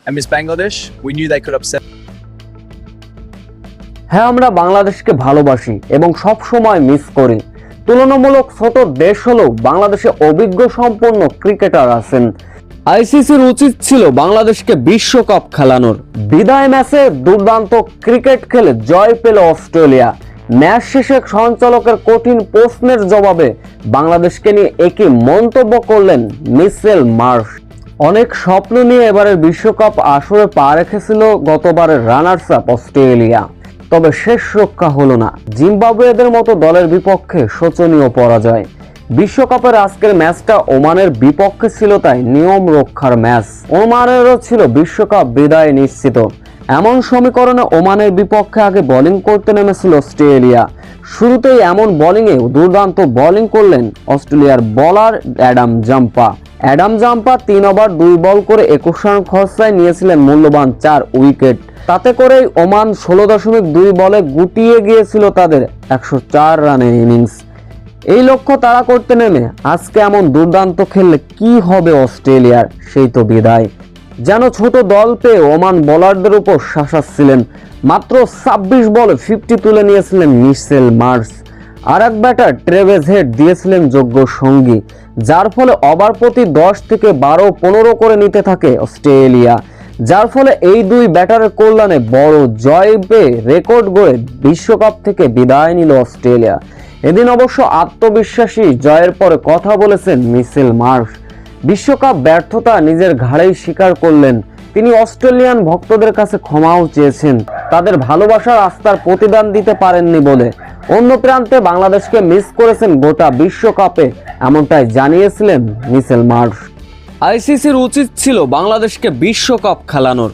and Miss Bangladesh, we knew they could upset. হ্যাঁ, আমরা বাংলাদেশকে ভালোবাসি এবং সব সময় মিস করি। তুলনামূলক ছোট দেশ হলেও বাংলাদেশে অভিজ্ঞ সম্পন্ন ক্রিকেটার আছেন। আইসিসির উচিত ছিল বাংলাদেশকে বিশ্বকাপ খেলানোর। বিদায় ম্যাচে দুর্দান্ত ক্রিকেট খেলে জয় পেল অস্ট্রেলিয়া। ম্যাচ শেষে সঞ্চালকের কঠিন প্রশ্নের জবাবে বাংলাদেশকে নিয়ে একই মন্তব্য করলেন মিচেল মার্শ। অনেক স্বপ্ন নিয়ে এবারের বিশ্বকাপ আসরে পা রেখেছিল গতবারের রানার্স আপ অস্ট্রেলিয়া, তবে শেষ রক্ষা হলো না। জিম্বাবুয়েদের মতো দলের বিপক্ষে শোচনীয় পরাজয়। বিশ্বকাপের আজকের ম্যাচটা ওমানের বিপক্ষে ছিল, তাই নিয়ম রক্ষার ম্যাচ। ওমানেরও ছিল বিশ্বকাপ বিদায় নিশ্চিত। এমন সমীকরণে ওমানের বিপক্ষে আগে বোলিং করতে নেমেছিল অস্ট্রেলিয়া। শুরুতেই এমন বোলিংয়ে দুর্দান্ত বোলিং করলেন অস্ট্রেলিয়ার বোলার অ্যাডাম জাম্পা। 3 ওভার 2 বল করে 21 রান খরচায় নিয়েছিলেন মূল্যবান 4 উইকেট। তাতে করেই ওমান 16.2 বলে গুটিয়ে গিয়েছিল তাদের 104 রানের ইনিংস। এই লক্ষ্য তাড়া করতে নেমে আজকে এমন দুর্দান্ত খেললে কি হবে অস্ট্রেলিয়ার, সেই তো বিদায়। যেন ছোট দল পেয়ে ওমান বোলারদের উপর শাসাচ্ছিলেন। মাত্র 26 বলে 50 তুলে নিয়েছিলেন মিচেল মার্শ। আর এক ব্যাটার ট্রেভিস হেড দিয়েছিলেন যোগ্য সঙ্গী, যার ফলে ওভার প্রতি 10 থেকে 12-15 করে নিতে থাকে অস্ট্রেলিয়া। যার ফলে এই দুই ব্যাটারের কল্যাণে বড় জয় পেয়ে রেকর্ড গড়ে বিশ্বকাপ থেকে বিদায় নিল অস্ট্রেলিয়া। এদিন অবশ্য আত্মবিশ্বাসী জয়ের পরে কথা বলেছেন মিচেল মার্শ। বিশ্বকাপ ব্যর্থতা নিজের ঘাড়েই স্বীকার করলেন। তিনি অস্ট্রেলিয়ান ভক্তদের কাছে ক্ষমাও চেয়েছেন, তাদের ভালোবাসার আস্থার প্রতিদান দিতে পারেননি বলে। অন্য প্রান্তে বাংলাদেশকে মিস করেছেন গোটা বিশ্বকাপে, এমনটাই জানিয়েছিলেন মিচেল মার্শ। আইসিসির উচিত ছিল বাংলাদেশকে বিশ্বকাপ খেলানোর।